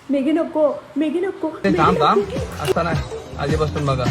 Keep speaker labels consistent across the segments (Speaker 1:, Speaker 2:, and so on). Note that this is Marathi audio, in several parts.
Speaker 1: मेगी नको, मेगी नको.
Speaker 2: थांब असं नाही आधीपासून बघा.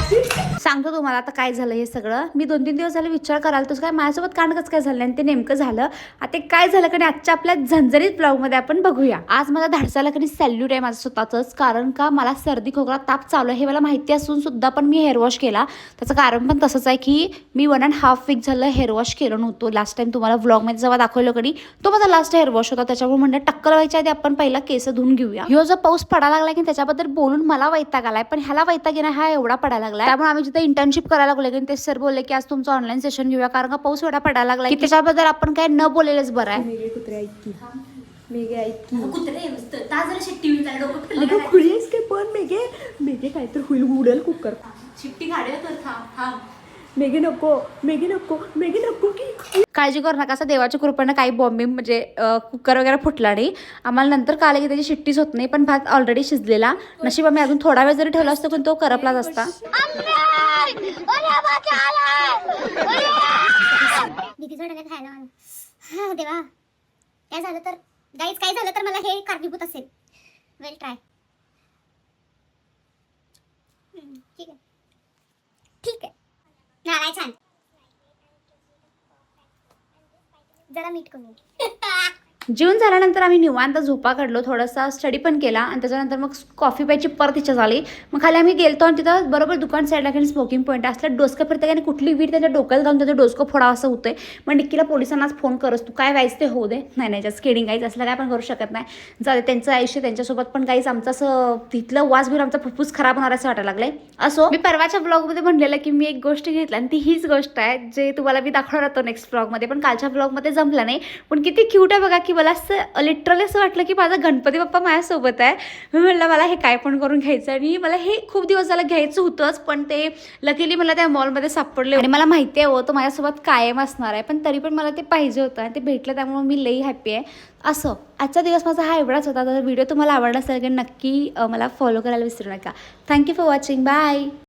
Speaker 1: सांगतो तुम्हाला आता काय झालं हे सगळं. मी 2-3 दिवस झाले विचार करायला तुझं काय माझ्यासोबत कांडकच काय झालं आणि ते नेमकं झालं. आता ते काय झालं का नाही आजच्या आपल्या झणझणीत ब्लॉगमध्ये आपण बघूया. आज मला धाडसाला कधी सॅल्यूट आहे माझं स्वतःच, कारण का मला सर्दी खोकला ताप चालू आहे हे मला माहिती असून सुद्धा पण मी हेअर वॉश केला. त्याचं कारण पण तसंच आहे की मी 1.5 वीक झालं हेअर वॉश केलं नव्हतं. लास्ट टाइम तुम्हाला व्लॉगमध्ये जेव्हा दाखवलं कधी तो माझा लास्ट हेअर वॉश होता. त्याच्यामुळे म्हणलं टक्कर व्हायच्या आधी आपण पहिला केस धुवून घेऊया. ह्यो जो पाऊस पडायला लागला की त्याच्याबद्दल बोलून मला वैताग आलाय, पण ह्याला वैताग येणार हा एवढा पडायला लागला. त्यामुळे आम्ही जिथे इंटर्नशिप करायला लागलो की ते सर बोलले की आज तुमचं ऑनलाईन सेशन घेऊया, कारण का पाऊस एवढा पडायला लागला की त्याच्याबद्दल आपण काय न बोललेलंच बरं आहे. मेघे कुत्रे ऐक पण मेघे काय तर होईल उडल कुकर शिट्टी गाड्या तर मेघे नको, मेघे नको, मेघे नको की काळजी करू नका. असं देवाच्या कृपेनं काही बॉम्बिंग म्हणजे कुकर वगैरे फुटला नाही. आम्हाला नंतर कळलं की त्याची शिट्टीच होत नाही, पण भात ऑलरेडी शिजलेला. नशीब आम्ही अजून थोडा वेळ जरी ठेवला असतो पण तो करपलाच असता.
Speaker 3: देवा काय झालं तर गाईज, काय झालं तर मला हे कारणीभूत असेल. वेल ट्राय. ठीक आहे ठीक आहे नाराय छान. जरा मीठ कमी.
Speaker 1: जेवण झाल्यानंतर आम्ही निवांत झोपा काढलो, थोडासा स्टडी पण केला आणि त्याच्यानंतर मग कॉफी प्यायची परत इच्छा झाली. मग खाली आम्ही गेलतो आणि तिथं बरोबर दुकान साईडला काही स्मोकिंग पॉईंट असलं. डोसकं फिरतं आणि कुठली वीट त्याच्या डोक्यात घालून त्याचं डोसकं फोडा असं होतंय. मग निक्कीला पोलिसांनाच फोन करस, तू काय व्हायचं ते होऊ दे. नाही जास्त स्केडिंग गाईच असलं काय पण करू शकत नाही. जाऊ त्यांचं आयुष्य त्यांच्यासोबत, पण काहीच आमचं असं तिथलं वास घेऊन आमचा फुफ्फुस खराब होणार असं वाटायला लागलंय. असो, मी परवाच्या ब्लॉगमध्ये म्हणलेलं की मी एक गोष्ट घेतली आणि ती हीच गोष्ट आहे जे तुम्हाला मी दाखवणार होतो नेक्स्ट ब्लॉगमध्ये, पण कालच्या ब्लॉगमध्ये जमलं नाही. पण किती क्यूट आहे बघा की मला असं लिटरली असं वाटलं की माझा गणपती बाप्पा माझ्यासोबत आहे. मी म्हटलं मला हे काय पण करून घ्यायचं आणि मला हे खूप दिवस झालं घ्यायचं होतंच, पण ते लकीली मला त्या मॉलमध्ये सापडले आणि मला माहिती आहे तो माझ्यासोबत कायम असणार आहे, पण तरी पण मला ते पाहिजे होतं आणि ते भेटलं, त्यामुळे मी लई हॅप्पी आहे. असं आजचा दिवस माझा हा एवढाच होता. तर व्हिडिओ तुम्हाला आवडला असेल की नक्की मला फॉलो करायला विसरू नका. Thank you for watching. बाय.